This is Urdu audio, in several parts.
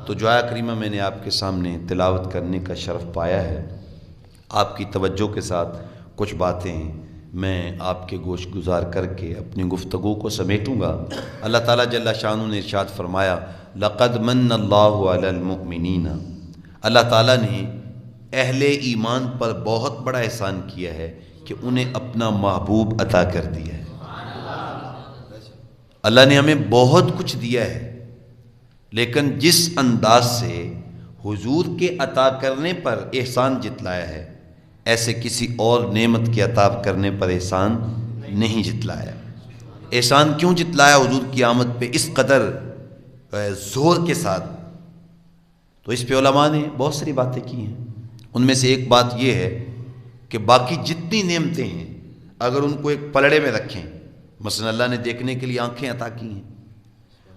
تو دعا کریمہ میں نے آپ کے سامنے تلاوت کرنے کا شرف پایا ہے۔ آپ کی توجہ کے ساتھ کچھ باتیں میں آپ کے گوش گزار کر کے اپنی گفتگو کو سمیٹوں گا۔ اللہ تعالیٰ جل شانہ نے ارشاد فرمایا لقد من اللہ علی المؤمنین، اللہ تعالیٰ نے اہل ایمان پر بہت بڑا احسان کیا ہے کہ انہیں اپنا محبوب عطا کر دیا ہے۔ اللہ نے ہمیں بہت کچھ دیا ہے، لیکن جس انداز سے حضور کے عطا کرنے پر احسان جتلایا ہے ایسے کسی اور نعمت کے عطا کرنے پر احسان نہیں جتلایا۔ احسان کیوں جتلایا حضور کی آمد پہ اس قدر زور کے ساتھ؟ تو اس پہ علماء نے بہت ساری باتیں کی ہیں۔ ان میں سے ایک بات یہ ہے کہ باقی جتنی نعمتیں ہیں اگر ان کو ایک پلڑے میں رکھیں، مثلا اللہ نے دیکھنے کے لیے آنکھیں عطا کی ہیں،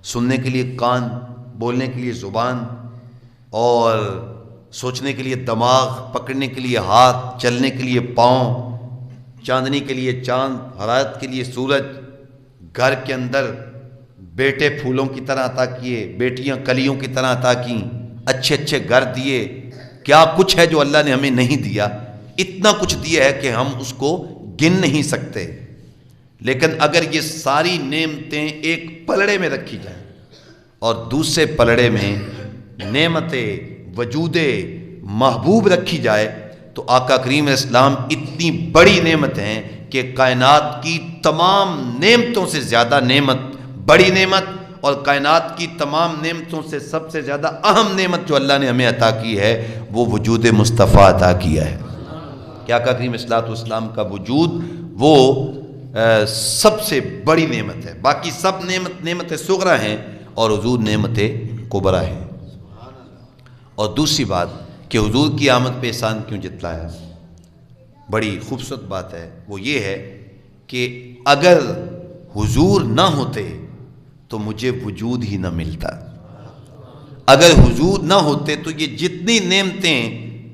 سننے کے لیے کان، بولنے کے لیے زبان، اور سوچنے کے لیے دماغ، پکڑنے کے لیے ہاتھ، چلنے کے لیے پاؤں، چاندنی کے لیے چاند، حرارت کے لیے سورج، گھر کے اندر بیٹے پھولوں کی طرح عطا کیے، بیٹیاں کلیوں کی طرح عطا کیں، اچھے اچھے گھر دیے۔ کیا کچھ ہے جو اللہ نے ہمیں نہیں دیا؟ اتنا کچھ دیا ہے کہ ہم اس کو گن نہیں سکتے۔ لیکن اگر یہ ساری نعمتیں ایک پلڑے میں رکھی جائیں اور دوسرے پلڑے میں نعمت وجود محبوب رکھی جائے تو آقا کریم اسلام اتنی بڑی نعمت ہیں کہ کائنات کی تمام نعمتوں سے زیادہ نعمت، بڑی نعمت، اور کائنات کی تمام نعمتوں سے سب سے زیادہ اہم نعمت جو اللہ نے ہمیں عطا کی ہے وہ وجود مصطفیٰ عطا کیا ہے کہ آقا کریم اسلام کا وجود وہ سب سے بڑی نعمت ہے۔ باقی سب نعمت صغرا ہیں اور حضور نعمت کبریٰ ہے۔ اور دوسری بات کہ حضور کی آمد پہ احسان کیوں جتلایا، بڑی خوبصورت بات ہے، وہ یہ ہے کہ اگر حضور نہ ہوتے تو مجھے وجود ہی نہ ملتا۔ اگر حضور نہ ہوتے تو یہ جتنی نعمتیں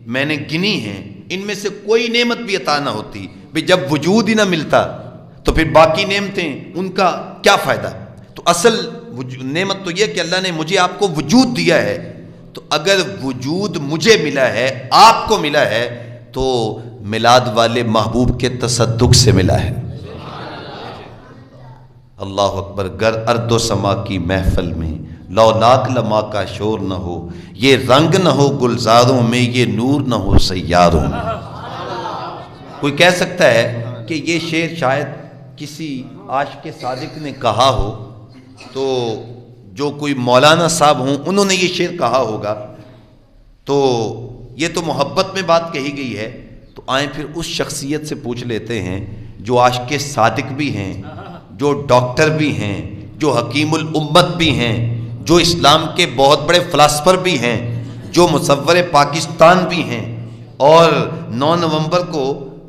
میں نے گنی ہیں ان میں سے کوئی نعمت بھی عطا نہ ہوتی۔ بھی جب وجود ہی نہ ملتا تو پھر باقی نعمتیں ان کا کیا فائدہ؟ تو اصل نعمت تو یہ کہ اللہ نے مجھے آپ کو وجود دیا ہے، تو اگر وجود مجھے ملا ہے، آپ کو ملا ہے، تو میلاد والے محبوب کے تصدق سے ملا ہے۔ اللہ اکبر۔ گر ارد و سما کی محفل میں لولاک لما کا شور نہ ہو، یہ رنگ نہ ہو گلزاروں میں، یہ نور نہ ہو سیاروں میں۔ کوئی کہہ سکتا ہے کہ یہ شعر شاید کسی عاشق صادق نے کہا ہو، تو جو کوئی مولانا صاحب ہوں انہوں نے یہ شعر کہا ہوگا، تو یہ تو محبت میں بات کہی گئی ہے۔ تو آئیں پھر اس شخصیت سے پوچھ لیتے ہیں جو عاشق صادق بھی ہیں، جو ڈاکٹر بھی ہیں، جو حکیم الامت بھی ہیں، جو اسلام کے بہت بڑے فلاسفر بھی ہیں، جو مصور پاکستان بھی ہیں، اور 9 نومبر کو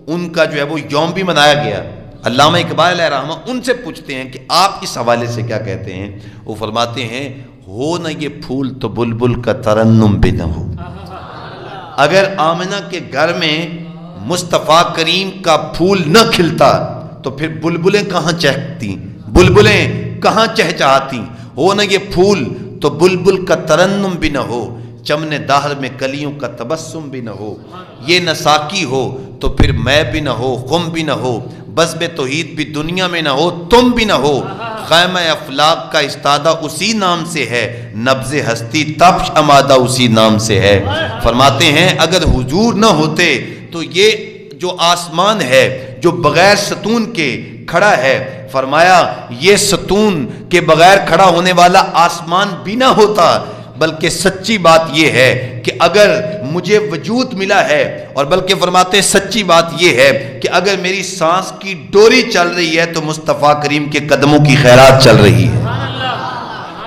ان کا جو ہے وہ یوم بھی منایا گیا۔ علامہ اقبال علیہ رحمہ ان سے پوچھتے ہیں کہ آپ اس حوالے سے کیا کہتے ہیں؟ وہ فرماتے ہیں ہو نہ یہ پھول تو بلبل کا ترنم بھی نہ ہو۔ اگر آمنہ کے گھر میں مصطفیٰ کریم کا پھول نہ کھلتا تو پھر بلبلیں کہاں چہکتی، بلبلیں کہاں چہچہاتی؟ ہو نہ یہ پھول تو بلبل کا ترنم بھی نہ ہو، چمن دہر میں کلیوں کا تبسم بھی نہ ہو، یہ نہ ساقی ہو تو پھر میں بھی نہ ہو، خم بھی نہ ہو، بزم توحید بھی دنیا میں نہ ہو، تم بھی نہ ہو، خیمہ افلاق کا استادہ اسی نام سے ہے، نبض ہستی تپش امادہ اسی نام سے ہے۔ فرماتے ہیں اگر حضور نہ ہوتے تو یہ جو آسمان ہے جو بغیر ستون کے کھڑا ہے، فرمایا یہ ستون کے بغیر کھڑا ہونے والا آسمان بھی نہ ہوتا۔ بلکہ سچی بات یہ ہے کہ اگر مجھے وجود ملا ہے، اور بلکہ فرماتے ہیں سچی بات یہ ہے کہ اگر میری سانس کی ڈوری چل رہی ہے تو مصطفیٰ کریم کے قدموں کی خیرات چل رہی ہے۔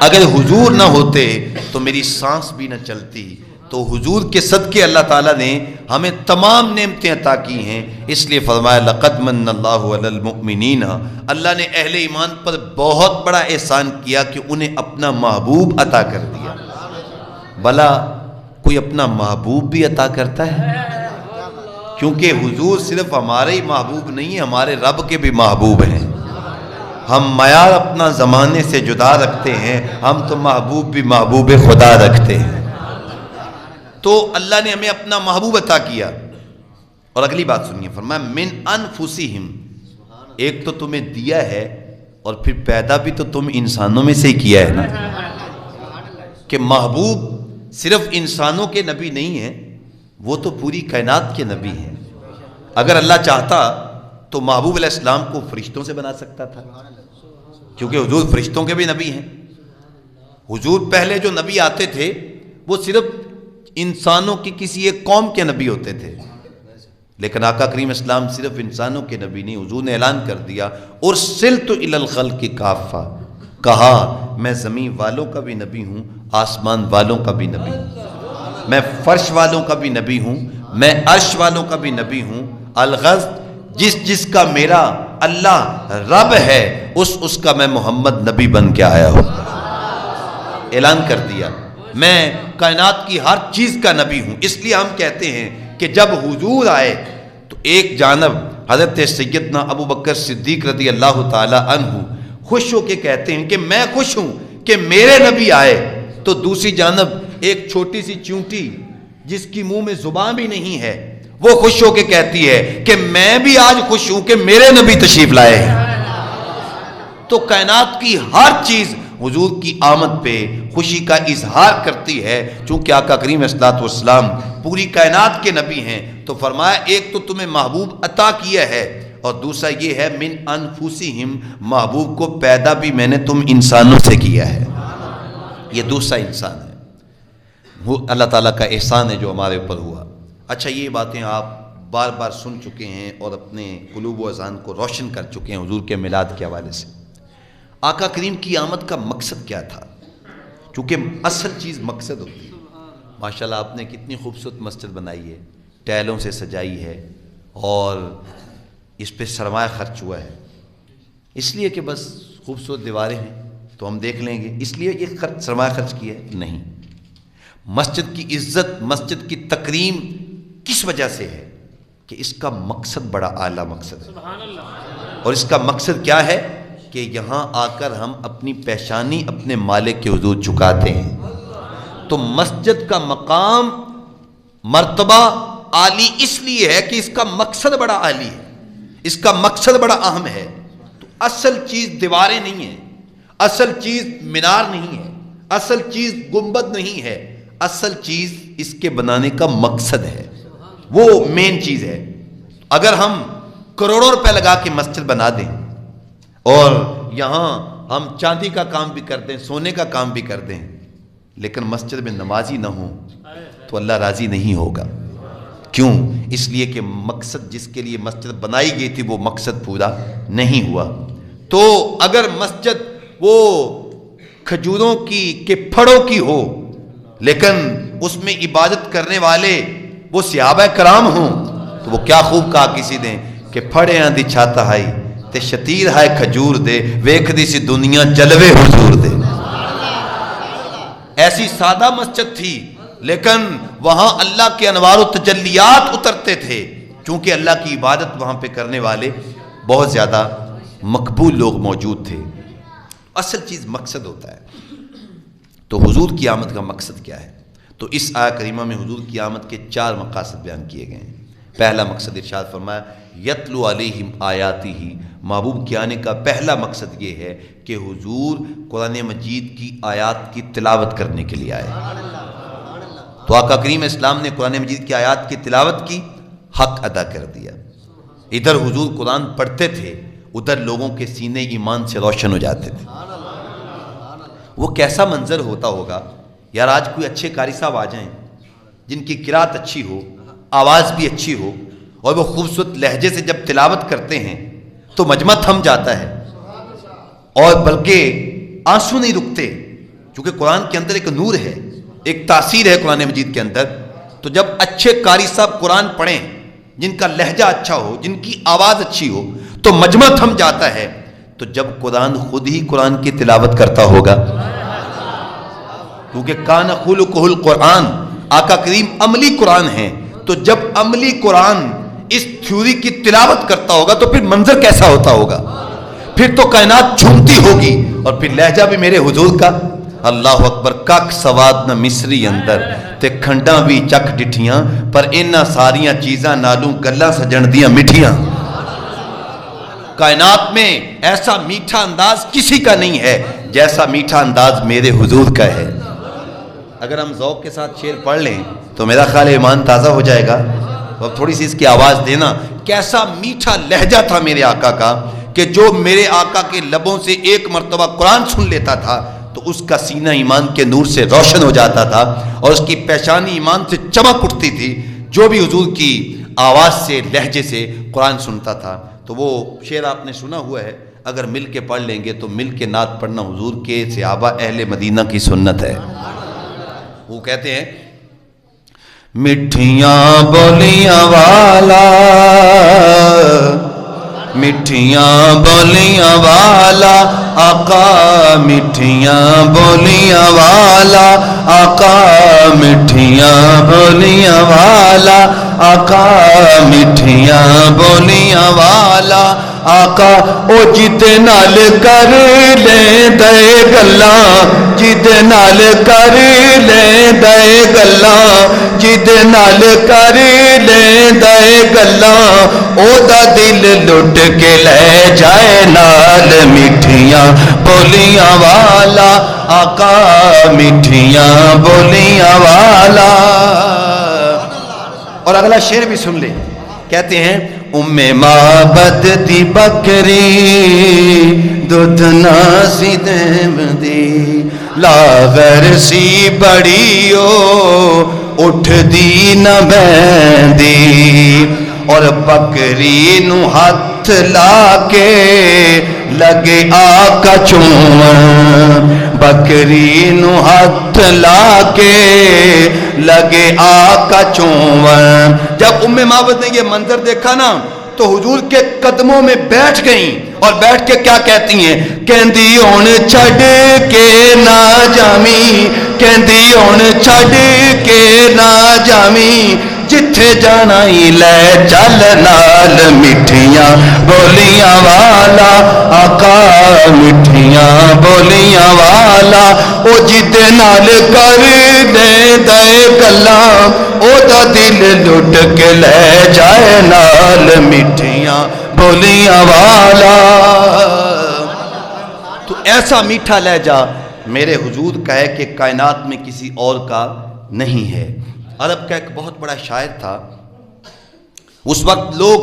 اگر حضور نہ ہوتے تو میری سانس بھی نہ چلتی۔ تو حضور کے صدقے اللہ تعالیٰ نے ہمیں تمام نعمتیں عطا کی ہیں، اس لیے فرمایا لقد من اللہ علی المؤمنین، اللہ نے اہل ایمان پر بہت بڑا احسان کیا کہ انہیں اپنا محبوب عطا کر دیا۔ بھلا کوئی اپنا محبوب بھی عطا کرتا ہے؟ کیونکہ حضور صرف ہمارے ہی محبوب نہیں ہیں، ہمارے رب کے بھی محبوب ہیں۔ ہم معیار اپنا زمانے سے جدا رکھتے ہیں، ہم تو محبوب بھی محبوب خدا رکھتے ہیں۔ تو اللہ نے ہمیں اپنا محبوب عطا کیا۔ اور اگلی بات سنیے، فرمایا من انفسہم، ایک تو تمہیں دیا ہے اور پھر پیدا بھی تو تم انسانوں میں سے ہی کیا ہے نا، کہ محبوب صرف انسانوں کے نبی نہیں ہیں، وہ تو پوری کائنات کے نبی ہیں۔ اگر اللہ چاہتا تو محبوب علیہ السلام کو فرشتوں سے بنا سکتا تھا، کیونکہ حضور فرشتوں کے بھی نبی ہیں۔ حضور پہلے جو نبی آتے تھے وہ صرف انسانوں کی کسی ایک قوم کے نبی ہوتے تھے، لیکن آقا کریم اسلام صرف انسانوں کے نبی نہیں، حضور نے اعلان کر دیا ارسلت الی الخلق کافہ، کہا میں زمین والوں کا بھی نبی ہوں، آسمان والوں کا بھی نبی ہوں، میں فرش والوں کا بھی نبی ہوں، میں عرش والوں کا بھی نبی ہوں۔ الغرض جس کا میرا اللہ رب ہے اس کا میں محمد نبی بن کے آیا ہوں۔ اعلان کر دیا میں کائنات کی ہر چیز کا نبی ہوں۔ اس لیے ہم کہتے ہیں کہ جب حضور آئے تو ایک جانب حضرت سیدنا ابو بکر صدیق رضی اللہ تعالی عنہ خوش ہو کے کہتے ہیں کہ میں خوش ہوں کہ میرے نبی آئے، تو دوسری جانب ایک چھوٹی سی چونٹی جس کی منہ میں زبان بھی نہیں ہے وہ خوش ہو کے کہتی ہے کہ میں بھی آج خوش ہوں کہ میرے نبی تشریف لائے ہیں۔ تو کائنات کی ہر چیز حضور کی آمد پہ خوشی کا اظہار کرتی ہے، چونکہ آقا کریم الصلوۃ والسلام پوری کائنات کے نبی ہیں۔ تو فرمایا ایک تو تمہیں محبوب عطا کیا ہے، اور دوسرا یہ ہے من انفسہم، محبوب کو پیدا بھی میں نے تم انسانوں سے کیا ہے۔ یہ دوسرا انسان ہے، وہ اللہ تعالیٰ کا احسان ہے جو ہمارے اوپر ہوا۔ اچھا، یہ باتیں آپ بار بار سن چکے ہیں اور اپنے قلوب و اذہان کو روشن کر چکے ہیں حضور کے میلاد کے حوالے سے۔ آقا کریم کی آمد کا مقصد کیا تھا؟ چونکہ اصل چیز مقصد ہوتی ہے۔ ماشاءاللہ آپ نے کتنی خوبصورت مسجد بنائی ہے، ٹائلوں سے سجائی ہے، اور اس پہ سرمایہ خرچ ہوا ہے، اس لیے کہ بس خوبصورت دیواریں ہیں تو ہم دیکھ لیں گے اس لیے یہ سرمایہ خرچ کیا ہے؟ نہیں، مسجد کی عزت، مسجد کی تکریم کس وجہ سے ہے؟ کہ اس کا مقصد بڑا اعلیٰ مقصد ہے، اور اس کا مقصد کیا ہے کہ یہاں آ کر ہم اپنی پیشانی اپنے مالک کے حضور جھکاتے ہیں۔ تو مسجد کا مقام، مرتبہ عالی اس لیے ہے کہ اس کا مقصد بڑا عالی ہے، اس کا مقصد بڑا اہم ہے۔ تو اصل چیز دیواریں نہیں ہیں، اصل چیز مینار نہیں ہے، اصل چیز گنبد نہیں ہے، اصل چیز اس کے بنانے کا مقصد ہے، وہ مین چیز ہے۔ اگر ہم کروڑوں روپے لگا کے مسجد بنا دیں اور یہاں ہم چاندی کا کام بھی کر دیں، سونے کا کام بھی کر دیں، لیکن مسجد میں نمازی نہ ہوں تو اللہ راضی نہیں ہوگا۔ کیوں؟ اس لیے کہ مقصد جس کے لیے مسجد بنائی گئی تھی وہ مقصد پورا نہیں ہوا۔ تو اگر مسجد وہ کھجوروں کی کہ پھڑوں کی ہو لیکن اس میں عبادت کرنے والے وہ صحابہ کرام ہوں تو وہ کیا خوب کہا کسی نے کہ پھڑے ہیں دی چھاتا ہائی تے شتیر ہے کھجور دے، ویکھ دی سی دنیا جلوے حضور دے۔ ایسی سادہ مسجد تھی لیکن وہاں اللہ کے انوار و تجلیات اترتے تھے، چونکہ اللہ کی عبادت وہاں پہ کرنے والے بہت زیادہ مقبول لوگ موجود تھے۔ اصل چیز مقصد ہوتا ہے۔ تو حضور کی آمد کا مقصد کیا ہے؟ تو اس آیہ کریمہ میں حضور کی آمد کے 4 مقاصد بیان کیے گئے ہیں۔ پہلا مقصد ارشاد فرمایا یتلو علیہم آیاتہ، محبوب کے آنے کا پہلا مقصد یہ ہے کہ حضور قرآن مجید کی آیات کی تلاوت کرنے کے لیے آئے۔ تو آقا کریم اسلام نے قرآن مجید کی آیات کی تلاوت کی، حق ادا کر دیا۔ ادھر حضور قرآن پڑھتے تھے، ادھر لوگوں کے سینے ایمان سے روشن ہو جاتے تھے۔ وہ کیسا منظر ہوتا ہوگا یار، آج کوئی اچھے قاری صاحب آ جائیں جن کی قرات اچھی ہو، آواز بھی اچھی ہو، اور وہ خوبصورت لہجے سے جب تلاوت کرتے ہیں تو مجمع تھم جاتا ہے، اور بلکہ آنسو نہیں رکتے، کیونکہ قرآن کے اندر ایک نور ہے، ایک تاثیر ہے قرآن مجید کے اندر۔ تو جب اچھے قاری صاحب قرآن پڑھیں، جن کا لہجہ اچھا ہو، جن کی آواز اچھی ہو، تو مجمع تھم جاتا ہے۔ تو جب قرآن خود ہی قرآن کی تلاوت کرتا ہوگا، کیونکہ کان خلقہ القرآن، آقا کریم عملی قرآن ہیں، تو جب عملی قرآن اس تھیوری کی تلاوت کرتا ہوگا تو پھر منظر کیسا ہوتا ہوگا؟ پھر تو کائنات جھومتی ہوگی، اور پھر لہجہ بھی میرے حضور کا، اللہ اکبر، کک سواد نہ مصری اندر تے کھنڈاں بھی چک ڈٹھیاں، پر انہاں ساریاں چیزاں نالوں گلاں سجن دیاں مٹھیاں۔ کائنات میں ایسا میٹھا انداز کسی کا نہیں ہے جیسا میٹھا انداز میرے حضور کا ہے۔ اگر ہم ذوق کے ساتھ شعر پڑھ لیں تو میرا خیال ایمان تازہ ہو جائے گا۔ اور تھوڑی سی اس کی آواز دینا، کیسا میٹھا لہجہ تھا میرے آقا کا کہ جو میرے آقا کے لبوں سے ایک مرتبہ قرآن سن لیتا تھا تو اس کا سینہ ایمان کے نور سے روشن ہو جاتا تھا، اور اس کی پیشانی ایمان سے چمک اٹھتی تھی جو بھی حضور کی آواز سے، لہجے سے قرآن سنتا تھا۔ تو وہ شعر آپ نے سنا ہوا ہے، اگر مل کے پڑھ لیں گے تو مل کے نعت پڑھنا حضور کے صحابہ اہل مدینہ کی سنت ہے۔ وہ کہتے ہیں، مٹھیاں بولیاں والا، مٹھیاں بولیاں والا آقا، مٹھیاں بولیاں والا آقا، مٹھیاں بولیاں والا آقا، مٹھیاں بولیاں والا آقا، او جدے نال کر لیں دے گلاں، جدے نال کر لیں دے گلاں، جدے نال کر لیں دے گلاں، او دا دل لٹ کے لے جائے نال، مٹھیاں بولیاں والا آقا، مٹھیاں بولیاں والا۔ اور اگلا شعر بھی سن لیں، کہتے ہیں، ام معبد دی بکری دودھ نہ سی دیم دی، لاغر سی بڑی او اٹھ دی نہ بیندی، اور بکری نو ہاتھ لا کے لگے آقا چومن، بکری نو ہاتھ لا کے لگے آقا چومن۔ جب ام معبد نے یہ منظر دیکھا نا تو حضور کے قدموں میں بیٹھ گئیں، اور بیٹھ کے کیا کہتی ہیں، کہندی ہن چھڈ کے نہ جاویں، کہندی ہن چھڈ کے نہ جاویں، جتھے جانا ہی لے چل نال، مٹھیاں بولیاں والا آقا، مٹھیاں بولیاں والا، او جدے نال کر دے دے گلاں، او دا دل لٹ کے لے جائے نال، مٹھیاں بولیاں والا۔ تو ایسا میٹھا لہجہ میرے حضور کا ہے کہ کائنات میں کسی اور کا نہیں ہے۔ عرب کا ایک بہت بڑا شاعر تھا، اس وقت لوگ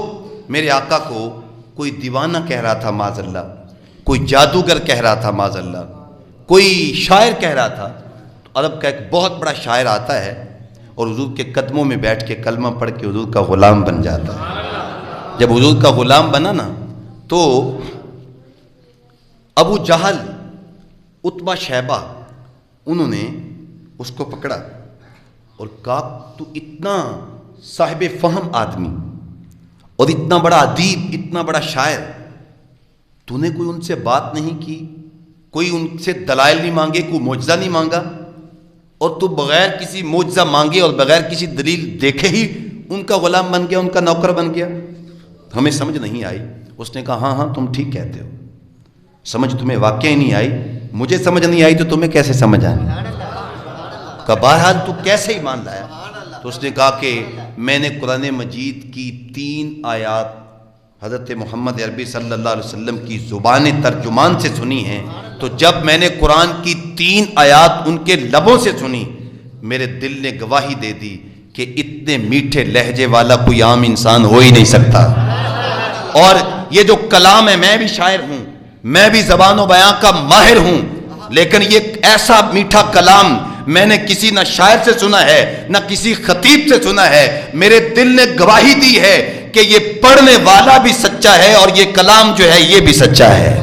میرے آقا کو کوئی دیوانہ کہہ رہا تھا معاذ اللہ، کوئی جادوگر کہہ رہا تھا معاذ اللہ، کوئی شاعر کہہ رہا تھا۔ تو عرب کا ایک بہت بڑا شاعر آتا ہے اور حضور کے قدموں میں بیٹھ کے کلمہ پڑھ کے حضور کا غلام بن جاتا ہے۔ جب حضور کا غلام بنا نا تو ابو جہل، عتبہ، شیبہ، انہوں نے اس کو پکڑا اور کہا، تو اتنا صاحب فہم آدمی اور اتنا بڑا ادیب، اتنا بڑا شاعر، تو نے کوئی ان سے بات نہیں کی، کوئی ان سے دلائل نہیں مانگے، کوئی معجزہ نہیں مانگا، اور تو بغیر کسی معجزہ مانگے اور بغیر کسی دلیل دیکھے ہی ان کا غلام بن گیا، ان کا نوکر بن گیا؟ ہمیں سمجھ نہیں آئی۔ اس نے کہا، ہاں ہاں تم ٹھیک کہتے ہو، سمجھ تمہیں واقعی نہیں آئی، مجھے سمجھ نہیں آئی تو تمہیں کیسے سمجھ آئی؟ کہ بہرحال تو کیسے ایمان لایا؟ تو اس نے کہا کہ میں نے قرآن مجید کی 3 آیات حضرت محمد عربی صلی اللہ علیہ وسلم کی زبان ترجمان سے سنی ہیں، تو جب میں نے قرآن کی 3 آیات ان کے لبوں سے سنی، میرے دل نے گواہی دے دی کہ اتنے میٹھے لہجے والا کوئی عام انسان ہو ہی نہیں سکتا۔ اور یہ جو کلام ہے، میں بھی شاعر ہوں، میں بھی زبان و بیان کا ماہر ہوں، لیکن یہ ایسا میٹھا کلام میں نے کسی نہ شاعر سے سنا ہے نہ کسی خطیب سے سنا ہے۔ میرے دل نے گواہی دی ہے کہ یہ پڑھنے والا بھی سچا ہے اور یہ کلام جو ہے یہ بھی سچا ہے۔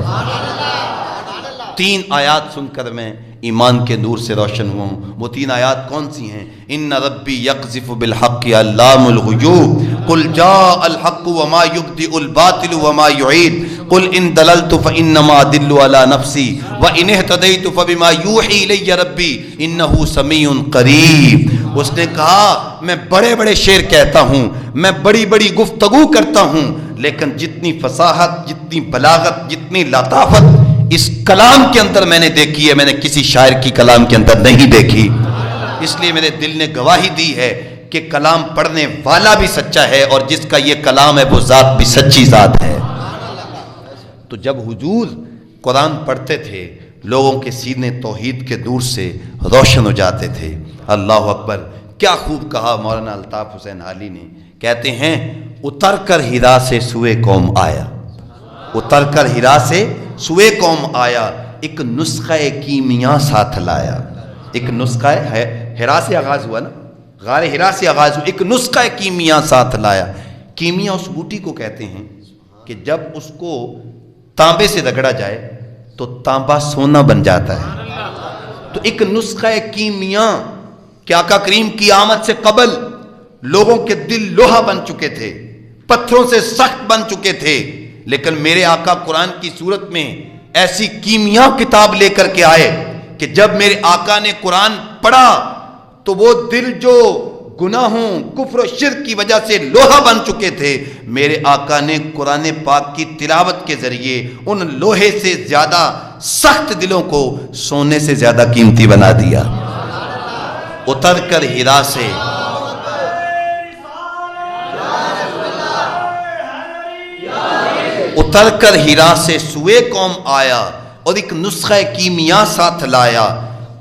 3 آیات سن کر میں ایمان کے نور سے روشن ہوا ہوں۔ وہ 3 آیات کون سی ہیں؟ ان ربی یقذف بالحق علام الغیوب، قل جاء الحق وما یبدئ الباطل وما یعید، قل ان دللت فانما ادل علی نفسی وان اہتدیت فبما یوحی الی ربی انہ سمیع قریب۔ اس نے کہا، میں بڑے بڑے شعر کہتا ہوں، میں بڑی بڑی گفتگو کرتا ہوں، لیکن جتنی فصاحت، جتنی بلاغت، جتنی لطافت اس کلام کے اندر میں نے دیکھی ہے، میں نے کسی شاعر کی کلام کے اندر نہیں دیکھی۔ اس لیے میرے دل نے گواہی دی ہے کہ کلام پڑھنے والا بھی سچا ہے، اور جس کا یہ کلام ہے وہ ذات بھی سچی ذات ہے۔ تو جب حضور قرآن پڑھتے تھے لوگوں کے سینے توحید کے نور سے روشن ہو جاتے تھے۔ اللہ اکبر، کیا خوب کہا مولانا الطاف حسین حالی نے، کہتے ہیں اتر کر ہرا سے سوئے قوم آیا، اتر کر ہرا سے سوئے قوم آیا، ایک نسخہ کیمیا ساتھ لایا۔ ایک نسخہ ہے، ہرا سے آغاز ہوا نا، غار ہرا سے آغاز ہوا، ایک نسخہ کیمیا ساتھ لایا۔ کیمیا اس بوٹی کو کہتے ہیں کہ جب اس کو تانبے سے رگڑا جائے تو تانبا سونا بن جاتا ہے۔ تو ایک نسخہ کیمیا کہ آقا کریم کی آمد سے قبل لوگوں کے دل لوہا بن چکے تھے، پتھروں سے سخت بن چکے تھے، لیکن میرے آقا قرآن کی صورت میں ایسی کیمیا کتاب لے کر کے آئے کہ جب میرے آقا نے قرآن پڑھا تو وہ دل جو گناہوں، کفر و شرک کی وجہ سے لوہا بن چکے تھے، میرے آقا نے قرآن پاک کی تلاوت کے ذریعے ان لوہے سے زیادہ سخت دلوں کو سونے سے زیادہ قیمتی بنا دیا۔ اتر کر ہرا سے اتر کر ہرا سے سوئے قوم آیا، اور ایک نسخہ کیمیا ساتھ لایا۔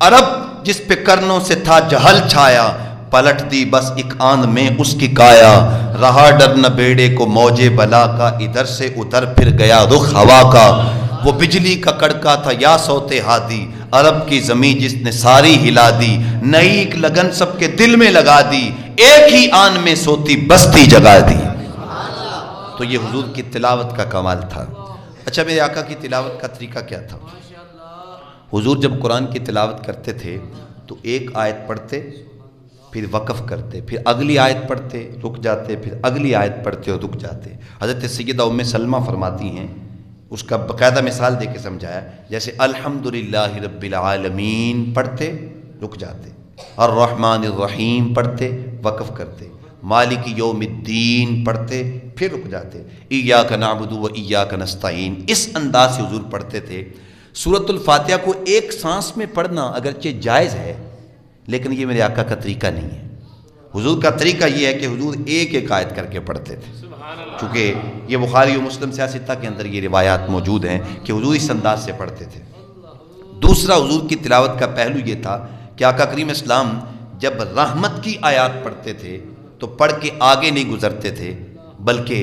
عرب جس پہ کرنوں سے تھا جہل چھایا، پلٹ دی بس ایک آن میں اس کی کایا۔ رہا ڈر نہ بیڑے کو موجے بلا کا، ادھر سے ادھر پھر گیا رخ ہوا کا۔ وہ بجلی کا کڑکا تھا یا صوت ہادی، عرب کی زمین جس نے ساری ہلا دی۔ نئی ایک لگن سب کے دل میں لگا دی، ایک ہی آن میں سوتی بستی جگا دی۔ تو یہ حضور کی تلاوت کا کمال تھا۔ اچھا، میرے آقا کی تلاوت کا طریقہ کیا تھا؟ حضور جب قرآن کی تلاوت کرتے تھے تو ایک آیت پڑھتے، پھر وقف کرتے، پھر اگلی آیت پڑھتے، رک جاتے، پھر اگلی آیت پڑھتے اور رک جاتے۔ حضرت سیدہ ام سلمہ فرماتی ہیں، اس کا باقاعدہ مثال دے کے سمجھایا، جیسے الحمدللہ رب العالمین پڑھتے، رک جاتے، الرحمن الرحیم پڑھتے، وقف کرتے، مالک یوم الدین پڑھتے، پھر رک جاتے، ایاک نعبد و ایاک نستعین۔ اس انداز سے حضور پڑھتے تھے۔ سورۃ الفاتحہ کو ایک سانس میں پڑھنا اگرچہ جائز ہے، لیکن یہ میرے آقا کا طریقہ نہیں ہے۔ حضور کا طریقہ یہ ہے کہ حضور ایک ایک آیت کر کے پڑھتے تھے، چونکہ یہ بخاری و مسلم سیاستہ کے اندر یہ روایات موجود ہیں کہ حضور اس انداز سے پڑھتے تھے۔ دوسرا حضور کی تلاوت کا پہلو یہ تھا کہ آقا کریم اسلام جب رحمت کی آیات پڑھتے تھے تو پڑھ کے آگے نہیں گزرتے تھے، بلکہ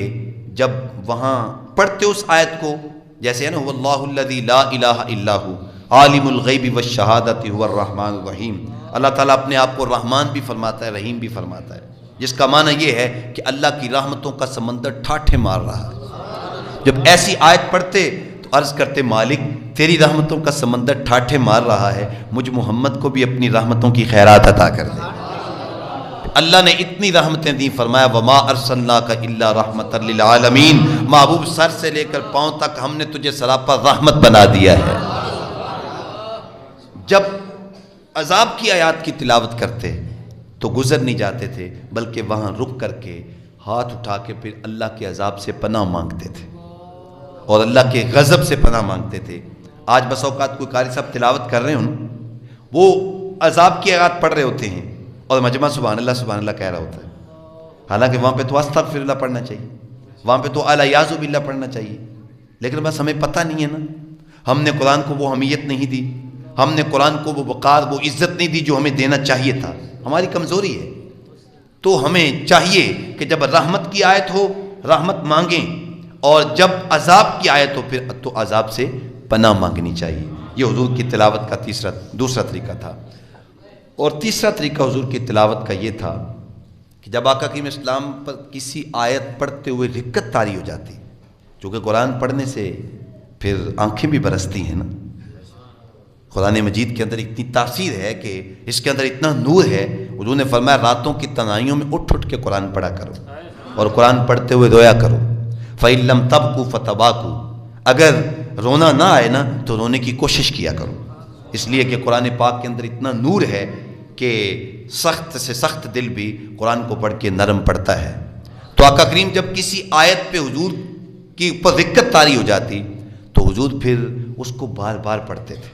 جب وہاں پڑھتے اس آیت کو، جیسے ہے نا واللہ الذی لا الہ الا ہو عالم الغیب والشہادۃ هو الرحمن الرحیم، اللہ تعالیٰ اپنے آپ کو رحمان بھی فرماتا ہے، رحیم بھی فرماتا ہے، جس کا معنی یہ ہے کہ اللہ کی رحمتوں کا سمندر ٹھاٹھے مار رہا ہے۔ جب ایسی آیت پڑھتے تو عرض کرتے مالک تیری رحمتوں کا سمندر ٹھاٹھے مار رہا ہے، مجھ محمد کو بھی اپنی رحمتوں کی خیرات عطا کر دے۔ اللہ نے اتنی رحمتیں دی، فرمایا وما ارسلناک الا رحمۃ للعالمین، محبوب سر سے لے کر پاؤں تک ہم نے تجھے سراپا رحمت بنا دیا ہے۔ جب عذاب کی آیات کی تلاوت کرتے تو گزر نہیں جاتے تھے، بلکہ وہاں رک کر کے ہاتھ اٹھا کے پھر اللہ کے عذاب سے پناہ مانگتے تھے اور اللہ کے غضب سے پناہ مانگتے تھے۔ آج بس اوقات کوئی قاری صاحب تلاوت کر رہے ہوں، وہ عذاب کی آیات پڑھ رہے ہوتے ہیں اور مجمع سبحان اللہ کہہ رہا ہوتا ہے، حالانکہ وہاں پہ تو استغفر اللہ پڑھنا چاہیے، وہاں پہ تو الیاذ باللہ پڑھنا چاہیے، لیکن بس ہمیں پتہ نہیں ہے نا، ہم نے قرآن کو وہ اہمیت نہیں دی، ہم نے قرآن کو وہ وقار، وہ عزت نہیں دی جو ہمیں دینا چاہیے تھا۔ ہماری کمزوری ہے۔ تو ہمیں چاہیے کہ جب رحمت کی آیت ہو رحمت مانگیں، اور جب عذاب کی آیت ہو پھر تو عذاب سے پناہ مانگنی چاہیے۔ یہ حضور کی تلاوت کا دوسرا طریقہ تھا۔ اور تیسرا طریقہ حضور کی تلاوت کا یہ تھا کہ جب آقا کریم اسلام پر کسی آیت پڑھتے ہوئے رکت طاری ہو جاتی، چونکہ قرآن پڑھنے سے پھر آنکھیں بھی برستی ہیں نا، قرآن مجید کے اندر اتنی تاثیر ہے کہ اس کے اندر اتنا نور ہے، حضور نے فرمایا راتوں کی تنہائیوں میں اٹھ اٹھ کے قرآن پڑھا کرو اور قرآن پڑھتے ہوئے رویا کرو۔ فَإِن لَمْ تَبْكُوا فَتَبَاكُوا، اگر رونا نہ آئے نا تو رونے کی کوشش کیا کرو، اس لیے کہ قرآن پاک کے اندر اتنا نور ہے کہ سخت سے سخت دل بھی قرآن کو پڑھ کے نرم پڑتا ہے۔ تو آقا کریم جب کسی آیت پہ حضور کی اوپر دقت طاری ہو جاتی تو حضور پھر اس کو بار بار پڑھتے تھے،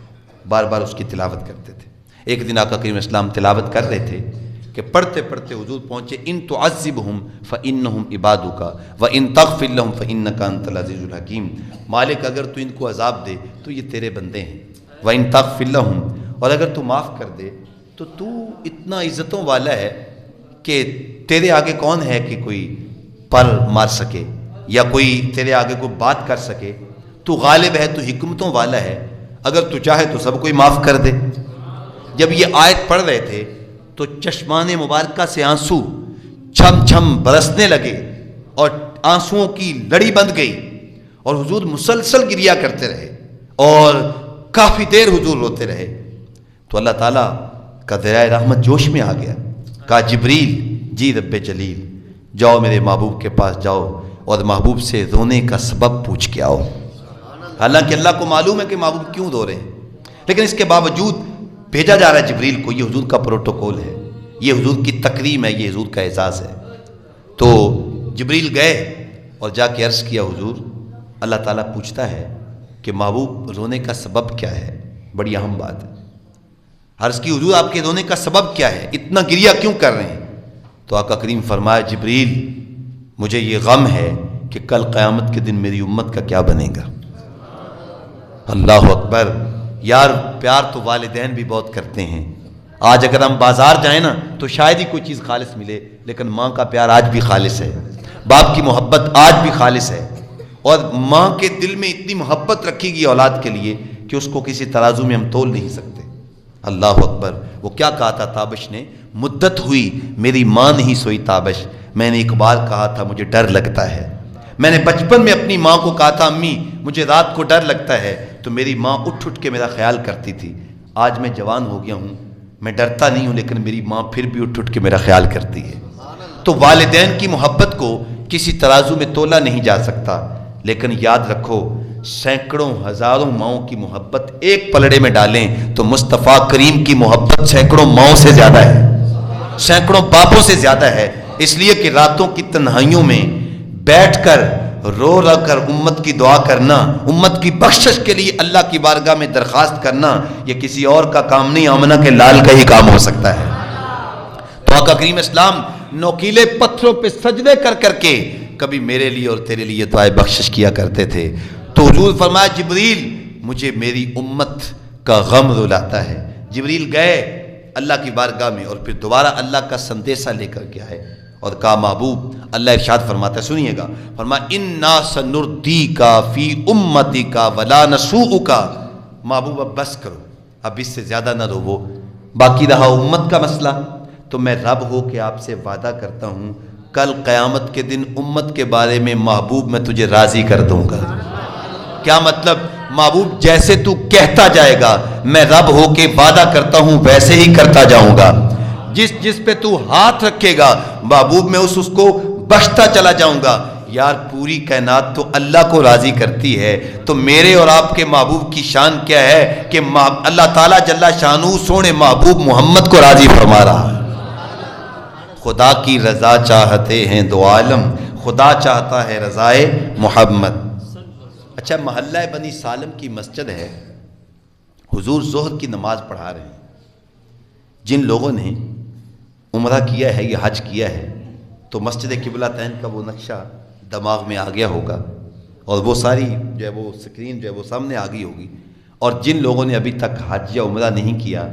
بار بار اس کی تلاوت کرتے تھے۔ ایک دن آقا کریم اسلام تلاوت کر رہے تھے کہ پڑھتے پڑھتے حضور پہنچے ان تعذبہم فانہم عبادک وان تغفر لہم فانک انت العزیز الحکیم، مالک اگر تو ان کو عذاب دے تو یہ تیرے بندے ہیں، وان تغفر لہم، اور اگر تو معاف کر دے تو تو اتنا عزتوں والا ہے کہ تیرے آگے کون ہے کہ کوئی پر مار سکے یا کوئی تیرے آگے کوئی بات کر سکے، تو غالب ہے، تو حکمتوں والا ہے، اگر تو چاہے تو سب کوئی معاف کر دے۔ جب یہ آیت پڑھ رہے تھے تو چشمان مبارکہ سے آنسو چھم چھم برسنے لگے اور آنسوؤں کی لڑی بند گئی، اور حضور مسلسل گریا کرتے رہے اور کافی دیر حضور روتے رہے۔ تو اللہ تعالیٰ کا دریائے رحمت جوش میں آ گیا، کہا جبریل جی رب جلیل جاؤ میرے محبوب کے پاس جاؤ اور محبوب سے رونے کا سبب پوچھ کے آؤ۔ حالانکہ اللہ کو معلوم ہے کہ محبوب کیوں رو رہے ہیں، لیکن اس کے باوجود بھیجا جا رہا ہے جبریل کو، یہ حضور کا پروٹوکول ہے، یہ حضور کی تکریم ہے، یہ حضور کا اعزاز ہے۔ تو جبریل گئے اور جا کے عرض کیا حضور، اللہ تعالیٰ پوچھتا ہے کہ محبوب رونے کا سبب کیا ہے، بڑی اہم بات ہے۔ عرض کی حضور آپ کے رونے کا سبب کیا ہے، اتنا گریہ کیوں کر رہے ہیں؟ تو آقا کریم فرمایا جبریل مجھے یہ غم ہے کہ کل قیامت کے دن میری امت کا کیا بنے گا۔ اللہ اکبر، یار پیار تو والدین بھی بہت کرتے ہیں۔ آج اگر ہم بازار جائیں نا تو شاید ہی کوئی چیز خالص ملے، لیکن ماں کا پیار آج بھی خالص ہے، باپ کی محبت آج بھی خالص ہے، اور ماں کے دل میں اتنی محبت رکھی گئی اولاد کے لیے کہ اس کو کسی ترازو میں ہم تول نہیں سکتے۔ اللہ اکبر، وہ کیا کہا تھا تابش نے، مدت ہوئی میری ماں نہیں سوئی تابش، میں نے اقبال کہا تھا مجھے ڈر لگتا ہے، میں نے بچپن میں اپنی ماں کو کہا تھا امی مجھے رات کو ڈر لگتا ہے، تو میری ماں اٹھ اٹھ کے میرا خیال کرتی تھی۔ آج میں جوان ہو گیا ہوں، میں ڈرتا نہیں ہوں، لیکن میری ماں پھر بھی اٹھ اٹھ کے میرا خیال کرتی ہے۔ تو والدین کی محبت کو کسی ترازو میں تولا نہیں جا سکتا، لیکن یاد رکھو سینکڑوں ہزاروں ماؤں کی محبت ایک پلڑے میں ڈالیں تو مصطفیٰ کریم کی محبت سینکڑوں ماؤں سے زیادہ ہے، سینکڑوں باپوں سے زیادہ ہے، اس لیے کہ راتوں کی تنہائیوں میں بیٹھ کر رو رو کر امت کی دعا کرنا، امت کی بخشش کے لیے اللہ کی بارگاہ میں درخواست کرنا، یہ کسی اور کا کام نہیں، آمنہ کے لال کا ہی کام ہو سکتا ہے۔ تو آقا کریم اسلام نوکیلے پتھروں پہ سجدے کر کر کے کبھی میرے لیے اور تیرے لیے دعائے بخشش کیا کرتے تھے۔ تو حضور فرمایا جبریل مجھے میری امت کا غم رلاتا ہے۔ جبریل گئے اللہ کی بارگاہ میں اور پھر دوبارہ اللہ کا سندیسہ لے کر کے آئے اور کہا محبوب، اللہ ارشاد فرماتا ہے سنیے گا، فرمایا انا سنردیک فی امتک ولا نسوءک، محبوب اب بس کرو، اب اس سے زیادہ نہ روو، باقی رہا امت کا مسئلہ، تو میں رب ہو کے آپ سے وعدہ کرتا ہوں کل قیامت کے دن امت کے بارے میں محبوب میں تجھے راضی کر دوں گا۔ کیا مطلب؟ محبوب جیسے تو کہتا جائے گا میں رب ہو کے وعدہ کرتا ہوں ویسے ہی کرتا جاؤں گا، جس پہ تو ہاتھ رکھے گا محبوب میں اس کو بخشتا چلا جاؤں گا۔ یار پوری کائنات تو اللہ کو راضی کرتی ہے، تو میرے اور آپ کے محبوب کی شان کیا ہے کہ اللہ تعالیٰ جل شانہ سونے محبوب محمد کو راضی فرما رہا ہے۔ خدا کی رضا چاہتے ہیں دو عالم، خدا چاہتا ہے رضائے محمد۔ اچھا، محلہ بنی سالم کی مسجد ہے، حضور ظہر کی نماز پڑھا رہے ہیں، جن لوگوں نے عمرہ کیا ہے یا حج کیا ہے تو مسجد قبلہ تین کا وہ نقشہ دماغ میں آ گیا ہوگا، اور وہ ساری جو ہے وہ سکرین جو ہے وہ سامنے آ گئی ہوگی، اور جن لوگوں نے ابھی تک حج یا عمرہ نہیں کیا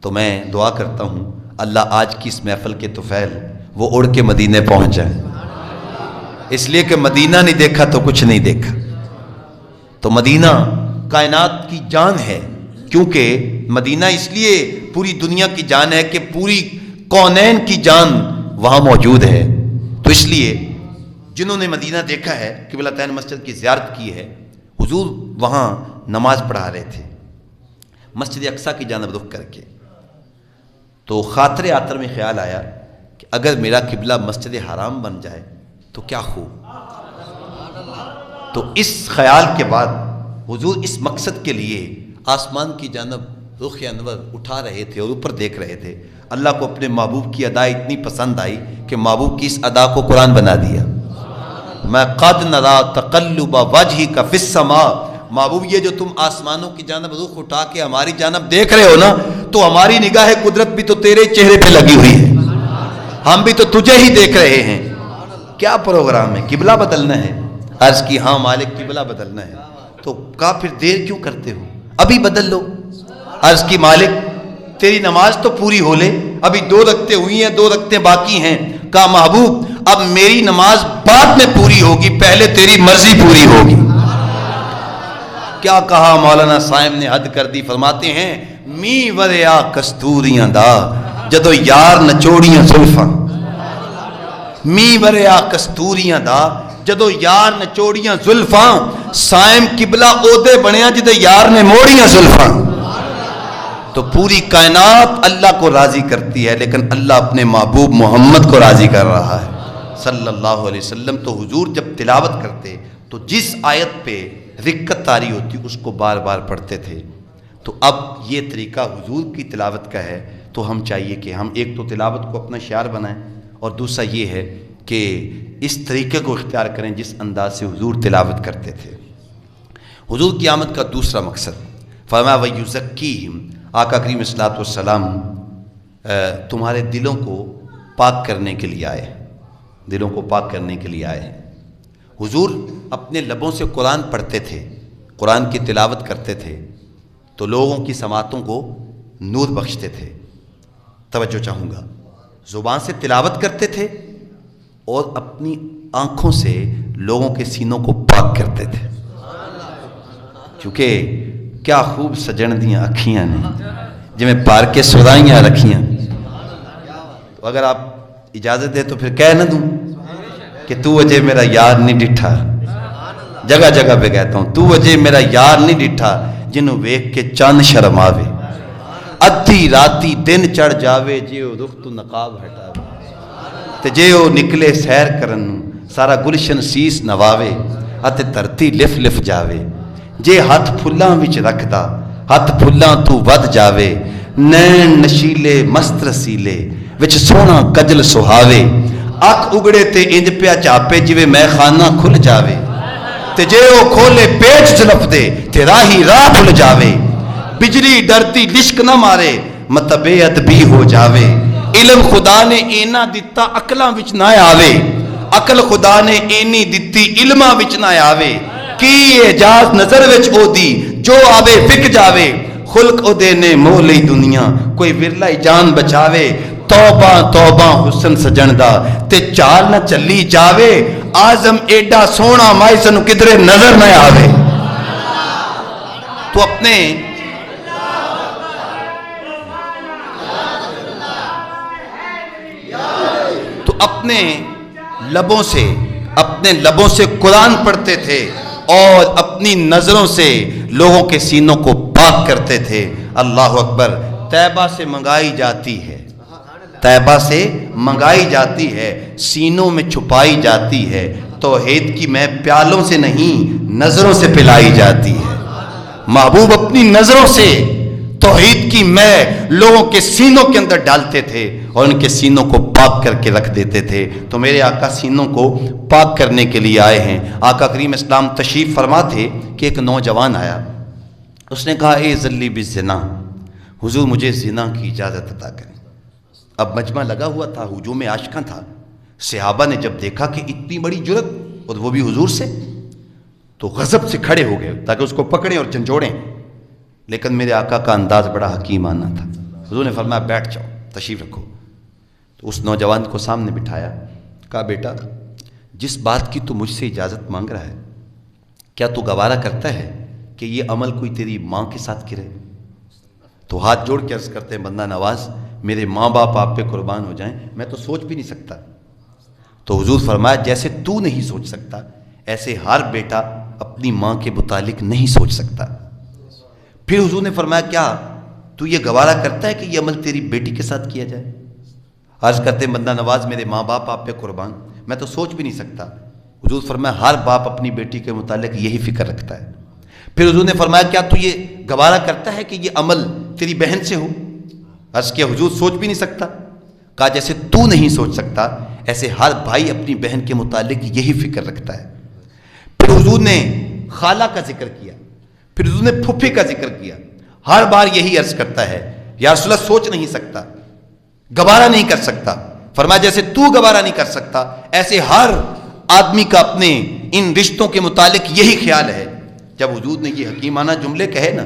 تو میں دعا کرتا ہوں اللہ آج کی اس محفل کے طفیل وہ اڑ کے مدینے پہنچ جائیں، اس لیے کہ مدینہ نہیں دیکھا تو کچھ نہیں دیکھا۔ تو مدینہ کائنات کی جان ہے، کیونکہ مدینہ اس لیے پوری دنیا کی جان ہے کہ پوری کونین کی جان وہاں موجود ہے۔ تو اس لیے جنہوں نے مدینہ دیکھا ہے، قبلہ تین مسجد کی زیارت کی ہے، حضور وہاں نماز پڑھا رہے تھے مسجد اقصیٰ کی جانب رخ کر کے، تو خاطر آتر میں خیال آیا کہ اگر میرا قبلہ مسجد حرام بن جائے تو کیا خوب۔ تو اس خیال کے بعد حضور اس مقصد کے لیے آسمان کی جانب رخ انور اٹھا رہے تھے اور اوپر دیکھ رہے تھے۔ اللہ کو اپنے محبوب کی ادا اتنی پسند آئی کہ محبوب کی اس ادا کو قرآن بنا دیا۔ میں قد نرا تقلب وجہک فی السماء، محبوب یہ جو تم آسمانوں کی جانب رخ اٹھا کے ہماری جانب دیکھ رہے ہو نا، تو ہماری نگاہ قدرت بھی تو تیرے چہرے پہ لگی ہوئی ہے، ہم بھی تو تجھے ہی دیکھ رہے ہیں۔ کیا پروگرام ہے؟ قبلہ بدلنا ہے؟ عرض کی ہاں مالک قبلہ بدلنا ہے۔ تو کہا پھر دیر کیوں کرتے ہو، ابھی بدل لو۔ عرض کی مالک تیری نماز تو پوری ہو لے، ابھی 2 رکعتیں ہوئی ہیں، 2 رکعتیں باقی ہیں۔ کہا محبوب اب میری نماز بعد میں پوری ہوگی، پہلے تیری مرضی پوری ہوگی۔ کیا کہا مولانا صاحب نے، حد کر دی۔ فرماتے ہیں می وریا کستوریاں دا جدو یار نچوڑیاں زلفاں، می وریا کستوریاں دا جدو یار نچوڑیاں زلفاں، سائم قبلہ اودے بنیا جدو یار نے موڑیاں زلفاں۔ تو پوری کائنات اللہ کو راضی کرتی ہے، لیکن اللہ اپنے محبوب محمد کو راضی کر رہا ہے صلی اللہ علیہ وسلم۔ تو حضور جب تلاوت کرتے تو جس آیت پہ رکت طاری ہوتی اس کو بار بار پڑھتے تھے۔ تو اب یہ طریقہ حضور کی تلاوت کا ہے، تو ہم چاہیے کہ ہم ایک تو تلاوت کو اپنا شعار بنائیں، اور دوسرا یہ ہے کہ اس طریقے کو اختیار کریں جس انداز سے حضور تلاوت کرتے تھے۔ حضور کی آمد کا دوسرا مقصد فرمایا وَيُزَكِّيهِمْ، آقا کریم صلی اللہ علیہ وسلم تمہارے دلوں کو پاک کرنے کے لیے آئے، دلوں کو پاک کرنے کے لیے آئے۔ حضور اپنے لبوں سے قرآن پڑھتے تھے، قرآن کی تلاوت کرتے تھے، تو لوگوں کی سماعتوں کو نور بخشتے تھے۔ توجہ چاہوں گا، زبان سے تلاوت کرتے تھے اور اپنی آنکھوں سے لوگوں کے سینوں کو پاک کرتے تھے، کیونکہ کیا خوب سجن دیاں اکھیاں نے جی میں پار کے سرائیاں رکھیاں۔ تو اگر آپ اجازت دے تو پھر کہہ نہ دوں کہ تو وجہ میرا یار نہیں ڈٹھا، جگہ جگہ پہ کہتا ہوں تو وجہ میرا یار نہیں ڈٹھا، جنہوں ویکھ کے چاند شرم آوے، ادھی راتی دن چڑھ جاوے، جے او رخ تو نقاب ہٹاوے، تے جے او نکلے سیر کرن سارا گلشن سیس نواوے، اتے دھرتی لف لف جاوے، جے ہاتھ پھلاں وچ رکھدا ہاتھ پھلاں تو ود جاوے، نین نشیلے مست رسیلے وچ سونا کجل سہاوے، اکھ اگڑے تے انج پیا چاپے جویں میں خانہ کھل جاوے، تے جے او کھولے پیٹ زلف دے تے راہی راہ بھول جاوے، بجلی ڈرتی لشک نہ مارے مطب ادبی ہو جاوے، علم خدا نے اینا دتا عقلاں وچ نہ آوے، عقل خدا نے اینی دتی علماں وچ نہ آوے، کی اعجاز نظر وچ او دی جو آوے وک جاوے، خلق او دے نے مو لئی دنیا کوئی ورلا جان بچاوے، توبہ توبہ حسن سجن دا تے چال نہ چلی جاوے، آزم ایڈا سونا مائی سنو کدرے نظر نہ آوے۔ تو اپنے لبوں سے قرآن پڑھتے تھے اور اپنی نظروں سے لوگوں کے سینوں کو پاک کرتے تھے۔ اللہ اکبر۔ طیبہ سے منگائی جاتی ہے، طیبہ سے منگائی جاتی ہے، سینوں میں چھپائی جاتی ہے، توحید کی میں پیالوں سے نہیں نظروں سے پلائی جاتی ہے۔ محبوب اپنی نظروں سے توحید کی میں لوگوں کے سینوں کے اندر ڈالتے تھے اور ان کے سینوں کو پاک کر کے رکھ دیتے تھے۔ تو میرے آقا سینوں کو پاک کرنے کے لیے آئے ہیں۔ آقا کریم اسلام تشریف فرما تھے کہ ایک نوجوان آیا، اس نے کہا اے ذلی بالزنا، حضور مجھے زنا کی اجازت عطا کریں۔ اب مجمع لگا ہوا تھا، ہجوم عاشقاں تھا، صحابہ نے جب دیکھا کہ اتنی بڑی جرت اور وہ بھی حضور سے، تو غضب سے کھڑے ہو گئے تاکہ اس کو پکڑیں اور جھنجھوڑیں، لیکن میرے آقا کا انداز بڑا حکیمانہ تھا۔ حضور نے فرمایا بیٹھ جاؤ، تشریف رکھو۔ تو اس نوجوان کو سامنے بٹھایا، کہا بیٹا جس بات کی تو مجھ سے اجازت مانگ رہا ہے، کیا تو گوارا کرتا ہے کہ یہ عمل کوئی تیری ماں کے ساتھ کرے؟ تو ہاتھ جوڑ کے عرض کرتے ہیں بندہ نواز میرے ماں باپ آپ پہ قربان ہو جائیں، میں تو سوچ بھی نہیں سکتا۔ تو حضور فرمایا جیسے تو نہیں سوچ سکتا ایسے ہر بیٹا اپنی ماں کے متعلق نہیں سوچ سکتا۔ پھر حضور نے فرمایا کیا تو یہ گوارا کرتا ہے کہ یہ عمل تیری بیٹی کے ساتھ کیا جائے؟ عرض کرتے ہیں بندہ نواز میرے ماں باپ آپ پہ قربان، میں تو سوچ بھی نہیں سکتا۔ حضور فرمایا ہر باپ اپنی بیٹی کے متعلق یہی فکر رکھتا ہے۔ پھر حضور نے فرمایا کیا تو یہ گوارا کرتا ہے کہ یہ عمل تیری بہن سے ہو؟ عرض کیا حضور سوچ بھی نہیں سکتا۔ کہا جیسے تو نہیں سوچ سکتا ایسے ہر بھائی اپنی بہن کے متعلق یہی فکر رکھتا ہے۔ پھر حضور نے خالہ کا ذکر کیا، پھر حضور نے پھپھی کا ذکر کیا۔ ہر بار یہی عرض کرتا ہے یا رسول اللہ سوچ نہیں سکتا، گوارا نہیں کر سکتا۔ فرمایا جیسے تو گوارا نہیں کر سکتا ایسے ہر آدمی کا اپنے ان رشتوں کے متعلق یہی خیال ہے۔ جب حضور نے یہ حکیمانہ جملے کہے نا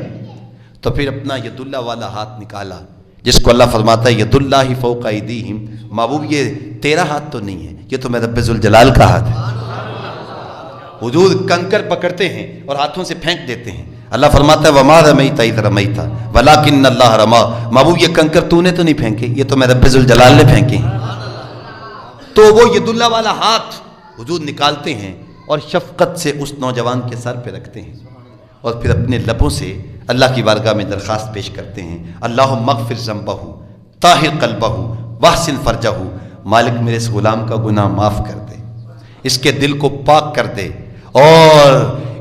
تو پھر اپنا ید اللہ والا ہاتھ نکالا، جس کو اللہ فرماتا ہے ید اللہ فوق ایدیہم، محبوب یہ تیرا ہاتھ تو نہیں ہے، یہ تو میرا رب ذوالجلال کا ہاتھ ہے۔ حضور کنکر پکڑتے ہیں اور ہاتھوں سے پھینک دیتے ہیں۔ اللہ فرماتا ہے وما رمیت اذ رمیت ولکن اللہ رما، محبوب یہ کنکر تو نے تو نہیں پھینکے، یہ تو میرے رب ذوالجلال نے پھینکے ہیں۔ تو وہ ید اللہ والا ہاتھ حضور نکالتے ہیں اور شفقت سے اس نوجوان کے سر پہ رکھتے ہیں اور پھر اپنے لبوں سے اللہ کی بارگاہ میں درخواست پیش کرتے ہیں اللہم اغفر ذنبہ طاہر قلبہ واحسن فرجہ، مالک میرے اس غلام کا گناہ معاف کر دے، اس کے دل کو پاک کر دے اور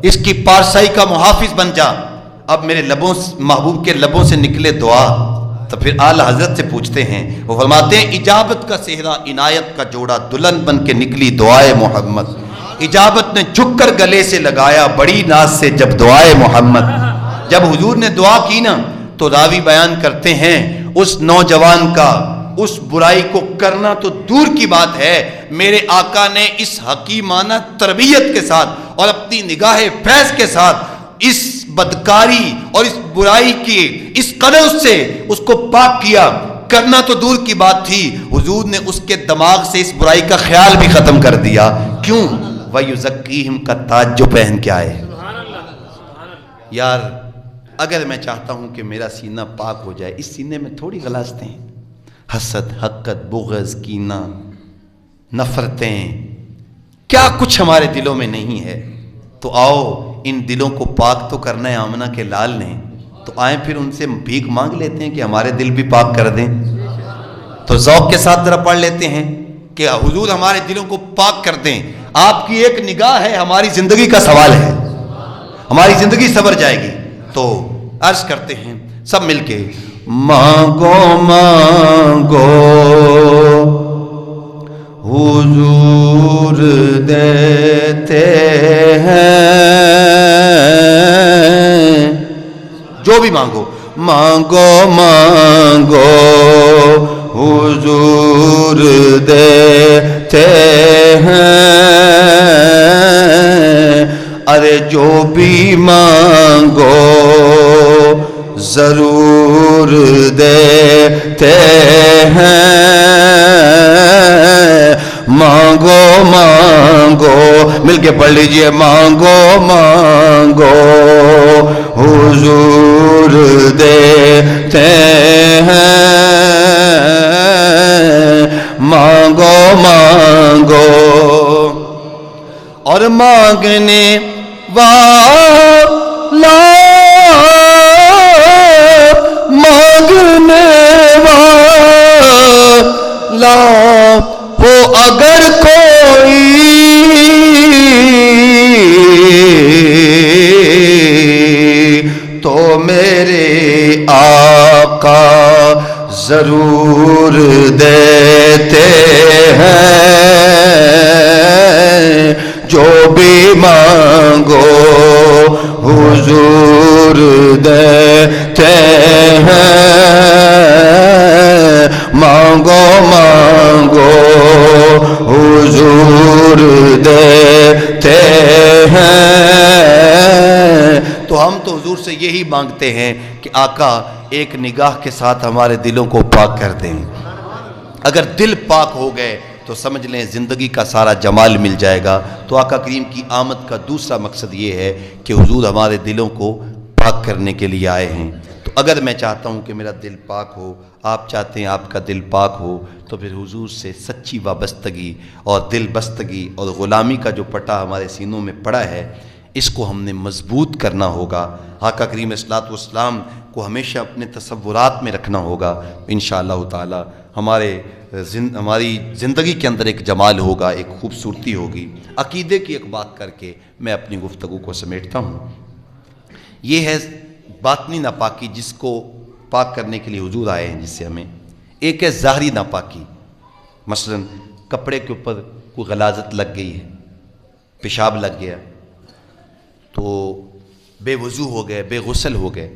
اس کی پارسائی کا محافظ بن جا۔ اب میرے لبوں محبوب کے لبوں سے نکلے دعا تو پھر اعلی حضرت سے پوچھتے ہیں، وہ فرماتے ہیں اجابت کا صحرا عنایت کا جوڑا دلہن بن کے نکلی دعائے محمد، اجابت نے جھک کر گلے سے لگایا بڑی ناز سے جب دعائے محمد۔ جب حضور نے دعا کی نا تو راوی بیان کرتے ہیں اس نوجوان کا اس برائی کو کرنا تو دور کی بات ہے، میرے آقا نے اس حکیمانہ تربیت کے ساتھ اور اپنی نگاہ فیض کے ساتھ اس بدکاری اور اس برائی کی اس قدر سے اس کو پاک کیا، کرنا تو دور کی بات تھی، حضور نے اس کے دماغ سے اس برائی کا خیال بھی ختم کر دیا۔ کیوں؟ وَيُزَكِّيهِمْ کا تاج جو پہن کے آئے۔ یار اگر میں چاہتا ہوں کہ میرا سینہ پاک ہو جائے، اس سینے میں تھوڑی غلاظتیں ہیں، حسد، حقد، بغض، کینہ، نفرتیں، کیا کچھ ہمارے دلوں میں نہیں ہے، تو آؤ ان دلوں کو پاک تو کرنا ہے آمنہ کے لال نے، تو آئیں پھر ان سے بھیک مانگ لیتے ہیں کہ ہمارے دل بھی پاک کر دیں۔ تو ذوق کے ساتھ ذرا پڑھ لیتے ہیں کہ حضور ہمارے دلوں کو پاک کر دیں۔ آپ کی ایک نگاہ ہے ہماری زندگی کا سوال ہے، ہماری زندگی سنور جائے گی۔ تو عرض کرتے ہیں سب مل کے مانگو مانگو حضور دیتے ہیں، جو بھی مانگو مانگو مانگو حضور دیتے ہیں، ارے جو بھی مانگو ضرور دیتے ہیں، مانگو مانگو مل کے پڑھ لیجئے مانگو مانگو حضور دیتے ہیں، مانگو مانگو اور مانگنے والا مانگنے والا ہو اگر کوئی تو میرے آقا ضرور دیتے ہیں، جو بھی مانگو حضور دیتے ہیں، مانگو مانگو حضور دیتے ہیں۔ تو ہم تو حضور سے یہی مانگتے ہیں کہ آقا ایک نگاہ کے ساتھ ہمارے دلوں کو پاک کر دیں۔ اگر دل پاک ہو گئے تو سمجھ لیں زندگی کا سارا جمال مل جائے گا۔ تو آقا کریم کی آمد کا دوسرا مقصد یہ ہے کہ حضور ہمارے دلوں کو پاک کرنے کے لیے آئے ہیں۔ تو اگر میں چاہتا ہوں کہ میرا دل پاک ہو، آپ چاہتے ہیں آپ کا دل پاک ہو، تو پھر حضور سے سچی وابستگی اور دل بستگی اور غلامی کا جو پٹا ہمارے سینوں میں پڑا ہے، اس کو ہم نے مضبوط کرنا ہوگا۔ آقا کریم صلی اللہ علیہ وسلم کو ہمیشہ اپنے تصورات میں رکھنا ہوگا۔ انشاءاللہ تعالی ہماری زندگی کے اندر ایک جمال ہوگا، ایک خوبصورتی ہوگی۔ عقیدے کی ایک بات کر کے میں اپنی گفتگو کو سمیٹتا ہوں۔ یہ ہے باطنی ناپاکی جس کو پاک کرنے کے لیے حضور آئے ہیں، جس سے ہمیں ایک ہے ظاہری ناپاکی، مثلا کپڑے کے اوپر کوئی غلاظت لگ گئی ہے، پیشاب لگ گیا تو بے وضو ہو گئے، بے غسل ہو گئے،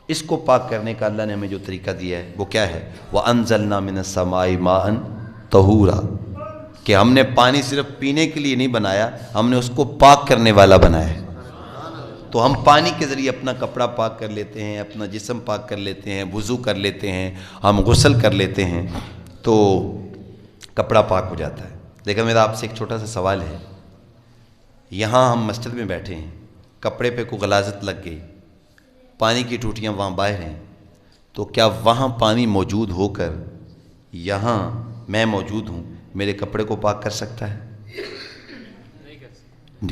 اس کو پاک کرنے کا اللہ نے ہمیں جو طریقہ دیا ہے وہ کیا ہے؟ وَأَنزَلْنَا مِنَ السَّمَاءِ مَاءً طَهُورًا، کہ ہم نے پانی صرف پینے کے لیے نہیں بنایا، ہم نے اس کو پاک کرنے والا بنایا ہے۔ تو ہم پانی کے ذریعے اپنا کپڑا پاک کر لیتے ہیں، اپنا جسم پاک کر لیتے ہیں، وضو کر لیتے ہیں، ہم غسل کر لیتے ہیں تو کپڑا پاک ہو جاتا ہے۔ لیکن میرا آپ سے ایک چھوٹا سا سوال ہے، یہاں ہم مسجد میں بیٹھے ہیں، کپڑے پہ کوئی غلاظت لگ گئی، پانی کی ٹوٹیاں وہاں باہر ہیں، تو کیا وہاں پانی موجود ہو کر یہاں میں موجود ہوں میرے کپڑے کو پاک کر سکتا ہے؟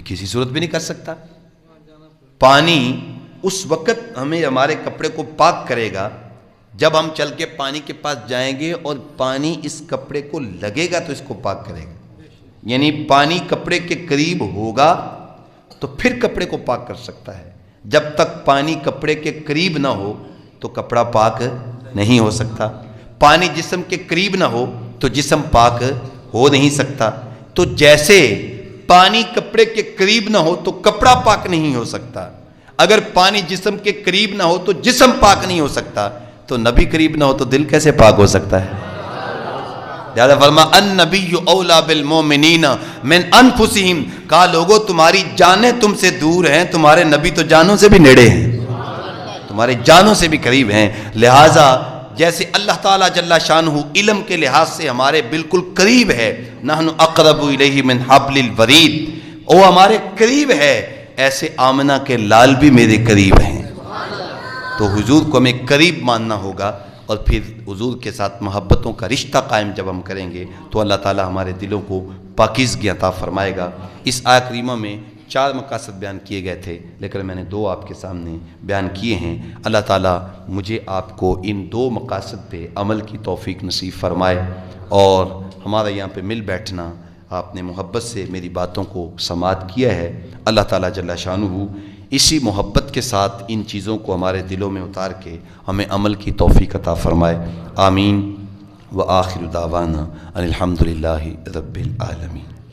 کسی صورت بھی نہیں کر سکتا۔ پانی اس وقت ہمیں ہمارے کپڑے کو پاک کرے گا جب ہم چل کے پانی کے پاس جائیں گے اور پانی اس کپڑے کو لگے گا تو اس کو پاک کرے گا، یعنی پانی کپڑے کے قریب ہوگا تو پھر کپڑے کو پاک کر سکتا ہے۔ جب تک پانی کپڑے کے قریب نہ ہو تو کپڑا پاک نہیں ہو سکتا۔ پانی جسم کے قریب نہ ہو تو جسم پاک ہو نہیں سکتا۔ تو جیسے پانی کپڑے کے قریب نہ ہو تو کپڑا پاک نہیں ہو سکتا، اگر پانی جسم کے قریب نہ ہو تو جسم پاک نہیں ہو سکتا، تو نبی قریب نہ ہو تو دل کیسے پاک ہو سکتا ہے؟ لہذا فرما النبی اولا بالمؤمنین من انفسہم، کہا لوگوں تمہاری جانیں تم سے دور ہیں، تمہارے نبی تو جانوں سے بھی نیڑے ہیں، تمہارے جانوں سے بھی قریب ہیں۔ لہذا جیسے اللہ تعالیٰ جل شانہ علم کے لحاظ سے ہمارے بالکل قریب ہے، نحن اقرب الیہ من حبل الورید، وہ ہمارے قریب ہے، ایسے آمنہ کے لال بھی میرے قریب ہیں۔ تو حضور کو ہمیں قریب ماننا ہوگا، اور پھر حضور کے ساتھ محبتوں کا رشتہ قائم جب ہم کریں گے تو اللہ تعالیٰ ہمارے دلوں کو پاکیزگی عطا فرمائے گا۔ اس آیت کریمہ میں 4 مقاصد بیان کیے گئے تھے، لیکن میں نے 2 آپ کے سامنے بیان کیے ہیں۔ اللہ تعالیٰ مجھے آپ کو ان 2 مقاصد پہ عمل کی توفیق نصیب فرمائے، اور ہمارا یہاں پہ مل بیٹھنا، آپ نے محبت سے میری باتوں کو سماعت کیا ہے، اللہ تعالیٰ جل شانہ اسی محبت کے ساتھ ان چیزوں کو ہمارے دلوں میں اتار کے ہمیں عمل کی توفیق عطا فرمائے۔ آمین۔ وآخر دعوانا ان الحمد للہ رب العالمین۔